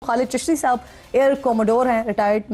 खालिद चिश्ती साहब air commodore हैं, retired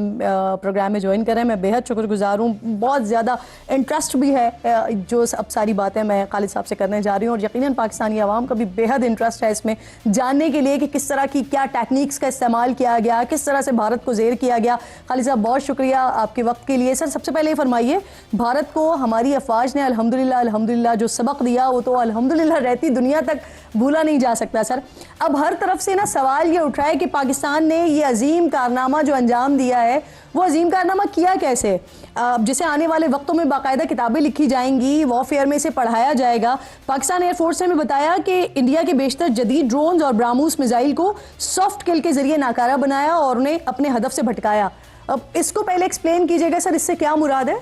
programme में ज्वाइन कर रहे हैं। मैं बेहद शुक्रगुजार हूँ, बहुत ज़्यादा इंटरेस्ट भी है जो अब सारी बातें मैं खालिद साहब से करने जा रही हूँ और यकीनन पाकिस्तानी आवाम का भी बेहद इंटरेस्ट है इसमें जानने के लिए कि किस तरह की क्या टेक्निक्स का इस्तेमाल किया गया, किस तरह से भारत को ज़ेर किया गया। खालिद साहब बहुत शुक्रिया आपके वक्त के लिए। सर सबसे पहले ये फरमाइए, भारत को हमारी अफवाज ने अल्हम्दुलिल्लाह जो सबक दिया वो तो अल्हम्दुलिल्लाह रहती दुनिया तक भूला नहीं जा सकता। सर अब हर तरफ से ना सवाल ये उठ रहा है कि पाकिस्तान ने ये अजीम कारनामा जो अंजाम दिया है वो अजीम कारनामा किया कैसे, जिसे आने वाले वक्तों में बाकायदा किताबें लिखी जाएंगी, वॉरफेयर में इसे पढ़ाया जाएगा। पाकिस्तान एयरफोर्स ने बताया कि इंडिया के बेशतर जदीद ड्रोन्स और ब्राह्मोस मिसाइल को सॉफ्ट किल के जरिए नाकारा बनाया और उन्हें अपने हदफ से भटकाया। अब इसको पहले एक्सप्लेन कीजिएगा सर, इससे क्या मुराद है?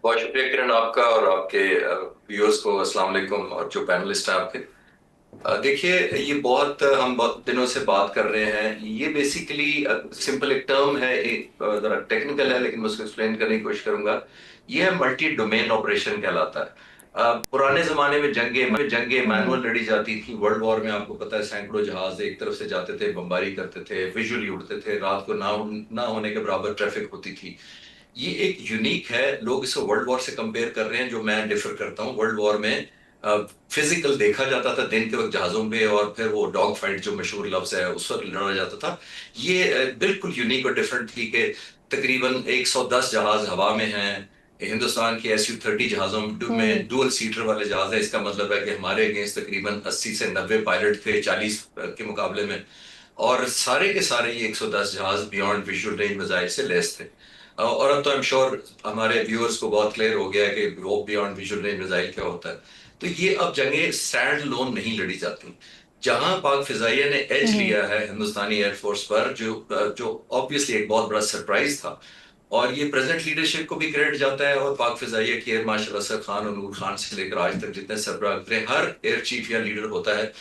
बहुत शुक्रिया किरण आपका और आपके व्यूअर्स को अस्सलाम वालेकुम और जो पैनलिस्ट हैं आपके। देखिए ये बहुत हम बहुत दिनों से बात कर रहे हैं। ये बेसिकली सिंपल एक टर्म है, एक जरा टेक्निकल है लेकिन मैं उसको एक्सप्लेन करने की कोशिश करूंगा। ये है मल्टी डोमेन ऑपरेशन कहलाता है। पुराने जमाने में जंगे मैनुअल लड़ी जाती थी। वर्ल्ड वॉर में आपको पता है सैकड़ों जहाज एक तरफ से जाते थे, बमबारी करते थे, विजुअली उड़ते थे, रात को ना होने के बराबर ट्रैफिक होती थी। ये एक यूनिक है, लोग इसको वर्ल्ड वॉर से कंपेयर कर रहे हैं, जो मैं डिफर करता हूँ। वर्ल्ड वॉर में फिजिकल देखा जाता था दिन के वक्त जहाजों पे, और फिर वो डॉग फाइट जो मशहूर लफ्ज है उस वक्त लड़ा जाता था। ये बिल्कुल यूनिक और डिफरेंट थी कि तकरीबन 110 जहाज हवा में हैं। हिंदुस्तान के SU-30 जहाजों में डुअल सीटर वाले जहाज है। इसका मतलब है कि हमारे अगेंस्ट तकरीबन 80 से 90 पायलट थे 40 के मुकाबले में, और सारे के सारे ये 110 जहाज बियॉन्ड विजुअल रेंज मिसाइल से लेस थे। और अब तो आई एम श्योर हमारे व्यूअर्स को बहुत क्लियर हो गया है कि वो बियॉन्ड विजुअल रेंज मिसाइल क्या होता है। तो ये अब जंगें स्टैंड लोन नहीं लड़ी जाती। जहां पाक फिजाइया ने एज लिया है हिंदुस्तानी एयरफोर्स पर, जो ऑब्वियसली एक बहुत बड़ा सरप्राइज था, और ये प्रेजेंट लीडरशिप को भी क्रेडिट जाता है, और पाक फिजाइया की एयर मार्शल असद खान और नूर खान से लेकर आज तक जितने सरबराह हर एयर चीफ या लीडर होता है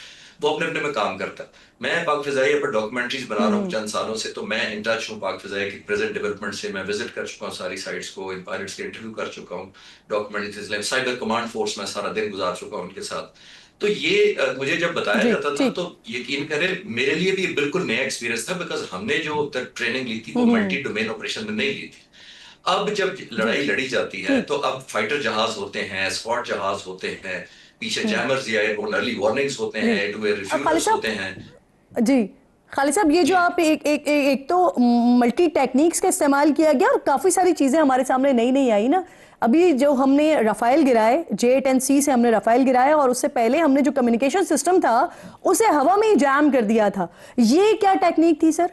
वो अपने अपने में काम करता है। मैं पाक फिजाइया पर डॉक्यूमेंट्रीज बना रहा हूँ चंद सालों से, तो मैं इन टच हूँ पाक फिजाइया की प्रेजेंट डेवलपमेंट से। मैं विजिट कर चुका हूँ सारी साइट्स को, इन पायलट्स के इंटरव्यू कर चुका हूँ, डॉक्यूमेंट्रीज, साइबर कमांड फोर्स में सारा दिन गुजार चुका हूँ उनके साथ। तो ये मुझे जब बताया जाता था तो यकीन करें मेरे लिए भी बिल्कुल नया एक्सपीरियंस था, बिकॉज हमने जो ट्रेनिंग ली थी वो मल्टी डोमेन ऑपरेशन में नहीं ली थी। अब जब लड़ाई लड़ी जाती है तो अब फाइटर जहाज होते हैं, स्क्वाड जहाज होते हैं, पीछे जैमर्स या अर्ली वार्निंग्स होते हैं, एयर टू एयर रिफ्यूजल्स होते हैं। जी खालिद साहब, ये जो आप एक तो मल्टी टेक्निक्स का इस्तेमाल किया गया और काफ़ी सारी चीज़ें हमारे सामने नई नई आई ना। अभी जो हमने रफाइल गिराए, J-10C से हमने रफाइल गिराए, और उससे पहले हमने जो कम्युनिकेशन सिस्टम था उसे हवा में ही जैम कर दिया था। ये क्या टेक्निक थी सर?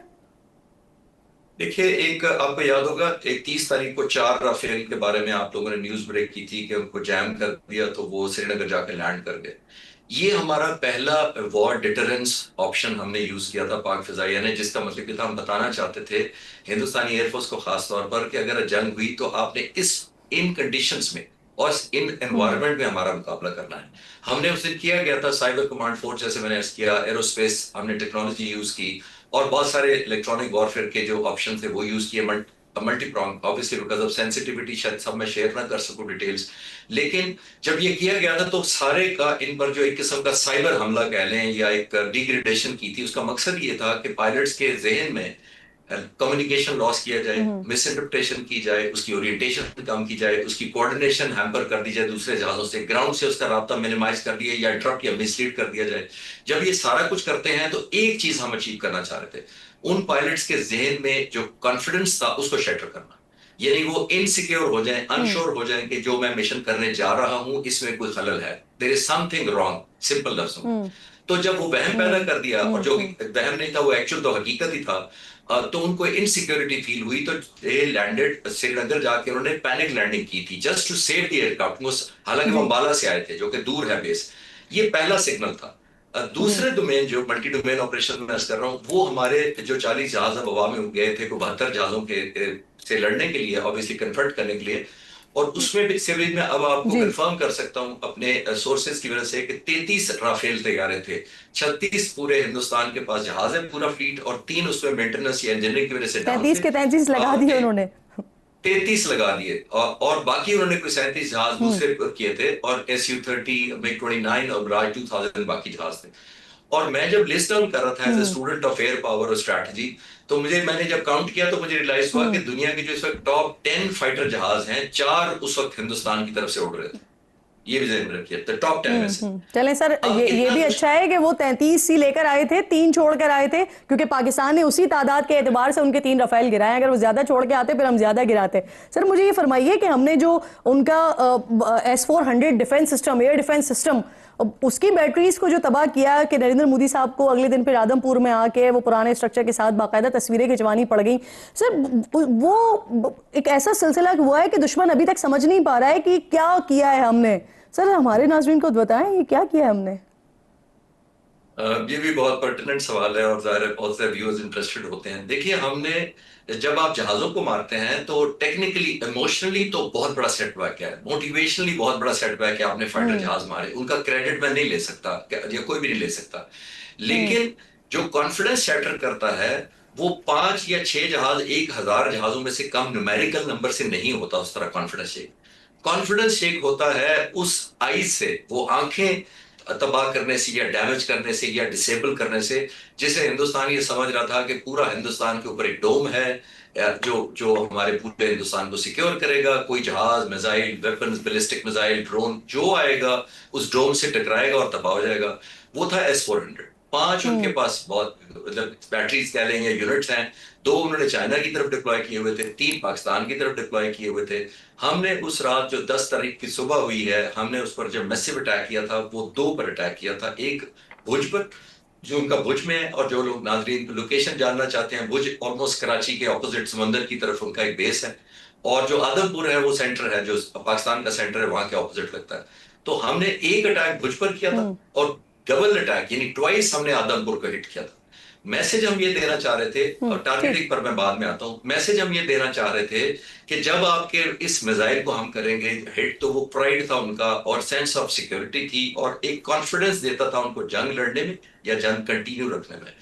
देखिए, एक आपको याद होगा एक 30 तारीख को 4 राफेल के बारे में आप लोगों ने न्यूज ब्रेक की थी कि उनको जैम कर दिया तो वो श्रीनगर जाकर लैंड कर गए। ये हमारा पहला वॉर डिटरेंस ऑप्शन हमने यूज किया था पाक फिजाइया ने, जिसका मतलब कि था हम बताना चाहते थे हिंदुस्तानी एयरफोर्स को खास तौर पर कि अगर जंग हुई तो आपने इन कंडीशंस में और इन एनवायरनमेंट में हमारा मुकाबला करना है। हमने उस दिन किया गया था साइबर कमांड फोर्स, जैसे मैंने किया, एरोस्पेस हमने टेक्नोलॉजी यूज की, और बहुत सारे इलेक्ट्रॉनिक वॉरफेयर के जो ऑप्शन थे वो यूज किए, multi prong. Obviously because of sensitivity शायद सब मैं शेयर ना कर सकूं डिटेल्स, लेकिन जब ये किया गया था तो सारे का इन पर जो एक किस्म का साइबर हमला कह लें या एक डिग्रेडेशन की थी, उसका मकसद ये था कि पायलट्स के जहन में कम्युनिकेशन लॉस किया जाए, मिस इंटरप्रिटेशन की जाए, उसकी ओरिएंटेशन कम की जाए, उसकी कोऑर्डिनेशन हैम्पर कर दी जाए दूसरे जहाजों से, ग्राउंड से उसका राब्ता मिनिमाइज कर दिया या इंटरप्ट या मिसलीड कर दिया जाए। जब ये सारा कुछ करते हैं तो एक चीज हम अचीव करना चाह रहे थे, उन पायलट्स के जहन में जो कॉन्फिडेंस था उसको शैटर करना, यानी वो इनसिक्योर हो जाए, अनश्योर हो जाए कि जो मैं मिशन करने जा रहा हूं इसमें कोई खलल है, there is something wrong, simple लफ्जों में। तो जब वो वहम पैदा कर दिया, और जो वहम नहीं था वो एक्चुअल तो हकीकत ही था, तो उनको इनसिक्योरिटी फील हुई, तो दे लैंडेड श्रीनगर जाके उन्होंने पैनिक लैंडिंग की थी just to save the aircraft. हालांकि वो अंबाला से आए थे जो कि दूर है बेस। ये पहला सिग्नल था। दूसरे डोमेन जो मल्टी डोमेन ऑपरेशन में कर रहा हूँ वो हमारे जो 40 जहाज अब हवा में गए थे को 72 जहाजों के से लड़ने के लिए, ऑब्वियसली कन्वर्ट करने के लिए, और उसमें भी से भी मैं अब आपको कंफर्म कर सकता हूं अपने सोर्सेज की वजह से कि 33 राफेल तैयारे थे, 36 पूरे हिंदुस्तान के पास जहाज है पूरा फ्लीट, और 3 उसमें मेंटेनेंस या इंजीनियरिंग की वजह से 33 के 33 लगा दिए उन्होंने, 33 लगा दिए, और बाकी उन्होंने कोई 37 जहाज दूसरे किए थे, और SU-30, MiG-29 और मिराज 2000 बाकी जहाज थे। और मैं जब लिस्ट डाउन कर रहा था as a student of air power और स्ट्रैटेजी, तो मैंने जब काउंट किया तो मुझे रियलाइज हुआ कि दुनिया के जो इस वक्त टॉप 10 फाइटर जहाज हैं, 4 उस वक्त हिंदुस्तान की तरफ से उड़ रहे थे। ये भी ध्यान रखिए, तो टॉप 10 में से। चलें सर, ये भी अच्छा है कि वो 33 सी लेकर आए थे, 3 छोड़ कर आए थे, क्योंकि पाकिस्तान ने उसी तादाद के एतबार से उनके 3 रफेल गिराए। अगर वो ज्यादा छोड़ के आते फिर हम ज्यादा गिराते। सर मुझे ये फरमाइए कि हमने जो उनका S-400 defence system, air defence system, उसकी बैटरीज को जो तबाह किया कि नरेंद्र मोदी साहब को अगले दिन फिर आदमपुर में आके वो पुराने स्ट्रक्चर के साथ बाकायदा तस्वीरें खिंचवानी पड़ गई। सर वो एक ऐसा सिलसिला हुआ है कि दुश्मन अभी तक समझ नहीं पा रहा है कि क्या किया है हमने। सर हमारे नाज़रीन को बताएं ये क्या किया है हमने। ये भी बहुत पर्टिनेंट सवाल है और ज़ाहिर है बहुत से व्यूअर्स इंटरेस्टेड होते हैं। देखिए, हमने जब आप जहाज़ों को मारते हैं तो टेक्निकली, इमोशनली तो बहुत बड़ा सेटबैक है, मोटिवेशनली बहुत बड़ा सेटबैक है। आपने फाइटर जहाज मारे, उनका क्रेडिट मैं नहीं ले सकता, या कोई भी नहीं ले सकता, लेकिन जो कॉन्फिडेंस शैटर करता है वो 5 या 6 जहाज 1000 जहाजों में से कम न्यूमेरिकल नंबर से नहीं होता। उस तरह कॉन्फिडेंस शेक होता है उस आईज से, वो आंखें तबाह करने से या डैमेज करने से या डिसेबल करने से, जिसे हिंदुस्तान ये समझ रहा था कि पूरा हिंदुस्तान के ऊपर एक डोम है जो हमारे पूरे हिंदुस्तान को सिक्योर करेगा। कोई जहाज, missile, weapons, ballistic missile, drone जो आएगा उस डोम से टकराएगा और तबाह हो जाएगा। वो था S-400। 5 उनके पास बहुत मतलब बैटरीज कह लें या यूनिट्स हैं। 2 उन्होंने चाइना की तरफ डिप्लॉय किए हुए थे, 3 पाकिस्तान की तरफ डिप्लॉय किए हुए थे। हमने उस रात जो 10 तारीख की सुबह हुई है, हमने उस पर जब मैसिव अटैक किया था, वो 2 पर अटैक किया था। एक भुज पर, जो उनका भुज में है, और जो लोग नाजरीन लोकेशन जानना चाहते हैं, भुज ऑलमोस्ट कराची के ऑपोजिट समंदर की तरफ उनका एक बेस है, और जो आदमपुर है वो सेंटर है, जो पाकिस्तान का सेंटर है, वहां के ऑपोजिट लगता है। तो हमने एक अटैक भुज पर किया था और डबल अटैक यानी ट्वाइस हमने आदमपुर को हिट किया था। मैसेज हम ये देना चाह रहे थे, और टारगेटिंग पर मैं बाद में आता हूं, मैसेज हम ये देना चाह रहे थे कि जब आपके इस मिसाइल को हम करेंगे हिट, तो वो प्राइड था उनका और सेंस ऑफ सिक्योरिटी थी और एक कॉन्फिडेंस देता था उनको जंग लड़ने में या जंग कंटिन्यू रखने में।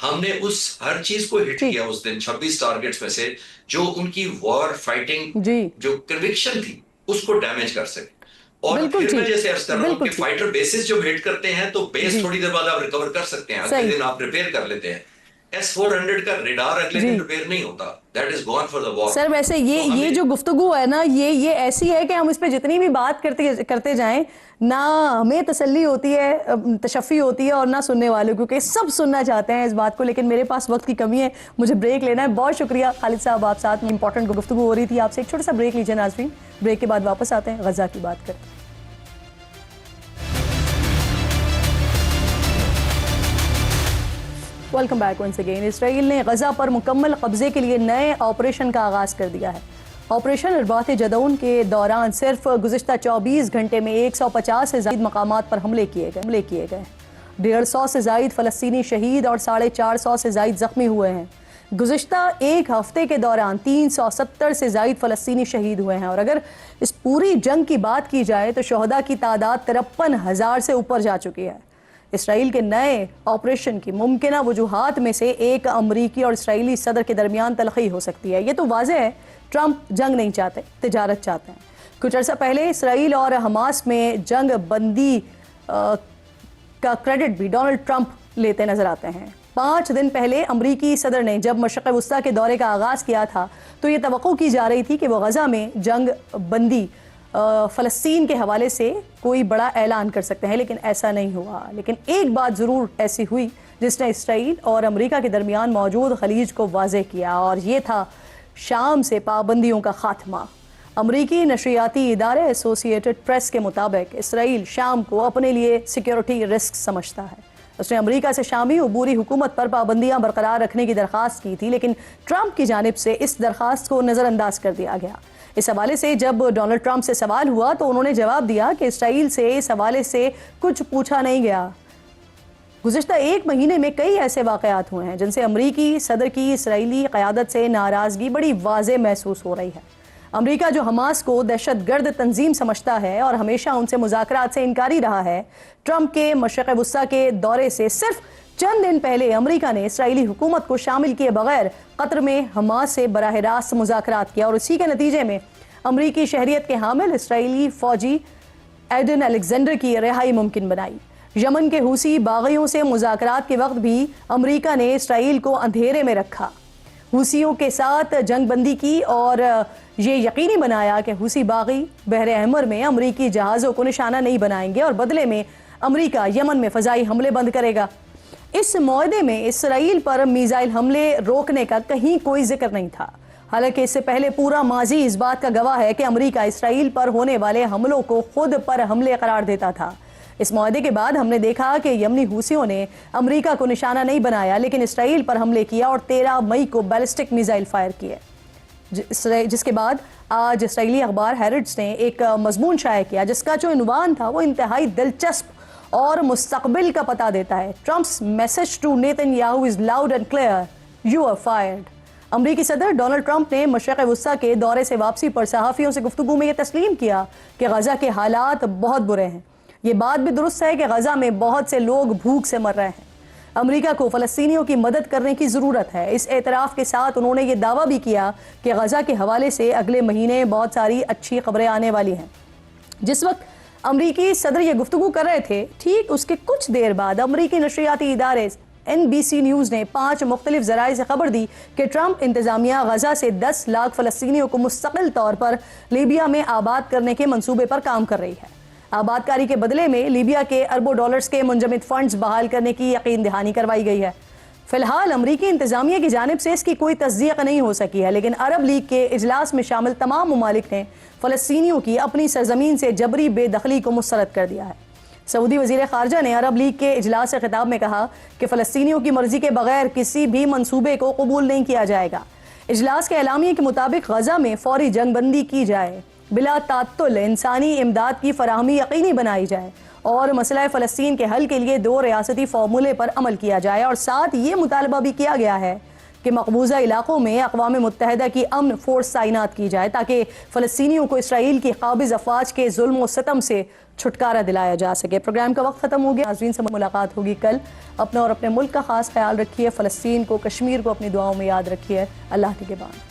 हमने उस हर चीज को हिट किया उस दिन। 26 टारगेट्स में से जो उनकी वॉर फाइटिंग जो कन्विक्शन थी उसको डैमेज कर सके। और फिर मैं जैसे अर्ज कर रहा हूं कि फाइटर बेसिस जब हिट करते हैं तो बेस थोड़ी देर बाद आप रिकवर कर सकते हैं, अगले दिन आप रिपेयर कर लेते हैं। S-400 का रेडार अगले दिन रिपेयर नहीं होता, that is gone for the war. Sir वैसे ये जो गुफ्तगू है ना, ये ऐसी है कि हम इस पे जितनी भी बात करते जाएं ना, हमें तसल्ली होती है, तशफ़ी होती है, और ना सुनने वालों, क्योंकि सब सुनना चाहते हैं इस बात को, लेकिन मेरे पास वक्त की कमी है, मुझे ब्रेक लेना है। बहुत शुक्रिया खालिद साहब, आप साथ में इंपॉर्टेंट गुफ्तगू हो रही थी आपसे। एक छोटा सा ब्रेक लीजिए नाज़रीन, ब्रेक के बाद वापस आते हैं, गजा की बात करते हैं। Welcome back once again. Israel ने गजा पर मुकम्मल कब्जे के लिए नए ऑपरेशन का आगाज़ कर दिया है। ऑपरेशन इरबात जदौन के दौरान सिर्फ गुज़िश्ता 24 घंटे में 150 से ज़ायद मकामात पर हमले किए गए। 150 से ज़ायद फ़लस्तीनी शहीद और 450 से ज़ायद ज़ख्मी हुए हैं। गुज़िश्ता एक हफ्ते के दौरान 370 से ज़ायद फ़लस्तीनी शहीद हुए हैं, और अगर इस पूरी जंग की बात की जाए तो शहदा की तादाद 53,000 से ऊपर जा चुकी है। इसराइल के नए ऑपरेशन की मुमकिना वजूहात में से एक अमरीकी और इसराइली सदर के दरमियान तलखी हो सकती है। ये तो वाज़ेह है, ट्रंप जंग नहीं चाहते, तिजारत चाहते हैं। कुछ अर्सा पहले इसराइल और हमास में जंग बंदी का क्रेडिट भी डोनाल्ड ट्रंप लेते नजर आते हैं। 5 दिन पहले अमरीकी सदर ने जब मशरिक़ वस्ता के दौरे का आगाज़ किया था तो ये तवक्को की जा रही थी कि वह गजा में जंग बंदी फ़लस्तीन के हवाले से कोई बड़ा ऐलान कर सकते हैं, लेकिन ऐसा नहीं हुआ। लेकिन एक बात ज़रूर ऐसी हुई जिसने इसराइल और अमेरिका के दरमियान मौजूद खलीज को वाज़ेह किया, और ये था शाम से पाबंदियों का खात्मा। अमरीकी नशरियाती इदारे एसोसिएटेड प्रेस के मुताबिक इसराइल शाम को अपने लिए सिक्योरिटी रिस्क समझता है। उसने अमेरिका से शामी अबूरी हुकूमत पर पाबंदियां बरकरार रखने की दरख्वास्त की थी, लेकिन ट्रंप की जानिब से इस दरख्वास्त को नज़रअंदाज कर दिया गया। इस हवाले से जब डोनाल्ड ट्रंप से सवाल हुआ तो उन्होंने जवाब दिया कि इसराइल से इस हवाले से कुछ पूछा नहीं गया। गुज़िश्ता 1 महीने में कई ऐसे वाक़यात हुए हैं जिनसे अमरीकी सदर की इसराइली क़यादत से नाराज़गी बड़ी वाज़ेह महसूस हो रही है। अमरीका जो हमास को दहशतगर्द तंजीम समझता है और हमेशा उनसे मुज़ाकरात से इनकारी रहा है, ट्रंप के मशरिक़ वस्ता के दौरे से सिर्फ चंद दिन पहले अमेरिका ने इसराइली हुकूमत को शामिल किए बगैर कतर में हमास से बराह रास्त मुज़ाकरात किया, और इसी के नतीजे में अमरीकी शहरियत के हामिल इसराइली फ़ौजी एडन अलेक्जेंडर की रिहाई मुमकिन बनाई। यमन के हूसी बागियों से मुज़ाकरात के वक्त भी अमेरिका ने इसराइल को अंधेरे में रखा, हूसियों के साथ जंगबंदी की और ये यकीनी बनाया कि हूसी बागी बहरे अहमर में अमरीकी जहाज़ों को निशाना नहीं बनाएंगे और बदले में अमरीका यमन में फ़ज़ाई हमले बंद करेगा। इस मुआहदे में इसराइल पर मीज़ाइल हमले रोकने का कहीं कोई जिक्र नहीं था। हालांकि इससे पहले पूरा माजी इस बात का गवाह है कि अमरीका इसराइल पर होने वाले हमलों को खुद पर हमले करार देता था। इस मुआहदे के बाद हमने देखा कि यमनी हूसियों ने अमरीका को निशाना नहीं बनाया, लेकिन इसराइल पर हमले किया और 13 मई को बैलिस्टिक मिसाइल फायर किए, जिसके बाद आज इसराइली अखबार हैरिट्स ने एक मजमून शाया किया जिसका जो इन्वान था वो इंतहाई दिलचस्प और मुस्तकबिल का पता देता है। Trump's message to Netanyahu is loud and clear, you are fired. अमरीकी सदर डोनाल्ड ट्रंप ने मशरक़ वस्ता के दौरे से वापसी पर सहाफ़ियों से गुफ्तगू में यह तस्लीम किया कि गजा के हालात बहुत बुरे हैं। ये बात भी दुरुस्त है कि गजा में बहुत से लोग भूख से मर रहे हैं। अमेरिका को फ़लस्तीनियों की मदद करने की ज़रूरत है। इस एतराफ़ के साथ उन्होंने ये दावा भी किया कि गजा के हवाले से अगले महीने बहुत सारी अच्छी खबरें आने वाली हैं। जिस वक्त अमरीकी सदर ये गुफ्तगू कर रहे थे, ठीक उसके कुछ देर बाद अमरीकी नशरियाती इदारे NBC न्यूज़ ने 5 मुख्तलिफ ज़राए से खबर दी कि ट्रंप इंतज़ामिया गजा से 10 लाख फ़लस्तीनियों को मुस्तकिल तौर पर लीबिया में आबाद करने के मंसूबे पर काम कर रही है। आबादकारी के बदले में लीबिया के अरबों डॉलर्स के मुंजमद फंड्स बहाल करने की यकीन दहानी करवाई गई है। फिलहाल अमरीकी इंतज़ामिया की जानिब से इसकी कोई तस्दीक नहीं हो सकी है, लेकिन अरब लीग के इजलास में शामिल तमाम ममालिक ने फ़लस्तीनियों की अपनी सरजमीन से जबरी बेदखली को मुस्तरद कर दिया है। सऊदी वज़ीर ख़ारजा ने अरब लीग के इजलास से खिताब में कहा कि फ़लस्तीनियों की मर्जी के बगैर किसी भी मंसूबे को कबूल नहीं किया जाएगा। इजलास के एलामिया के मुताबिक गजा में फौरी जंगबंदी की जाए, बिला तात्तुल इंसानी इमदाद की फराहमी यकीनी बनाई जाए और मसला फ़लस्तीन के हल के लिए 2 रियासती फार्मूले पर अमल किया जाए। और साथ ये मुतालबा भी किया गया है कि मकबूजा इलाकों में अक़वाम मुत्तहिदा की अमन फोर्स तैनात की जाए ताकि फ़लस्तीनियों को इसराइल की काबिज़ अफवाज के जुल्म व सितम से छुटकारा दिलाया जा सके। प्रोग्राम का वक्त ख़त्म हो गया। नाज़रीन से मुलाकात होगी कल। अपना और अपने मुल्क का ख़ास ख्याल रखिए। फ़लस्तीन को, कश्मीर को अपनी दुआओं में याद रखिए। अल्लाह के बाद।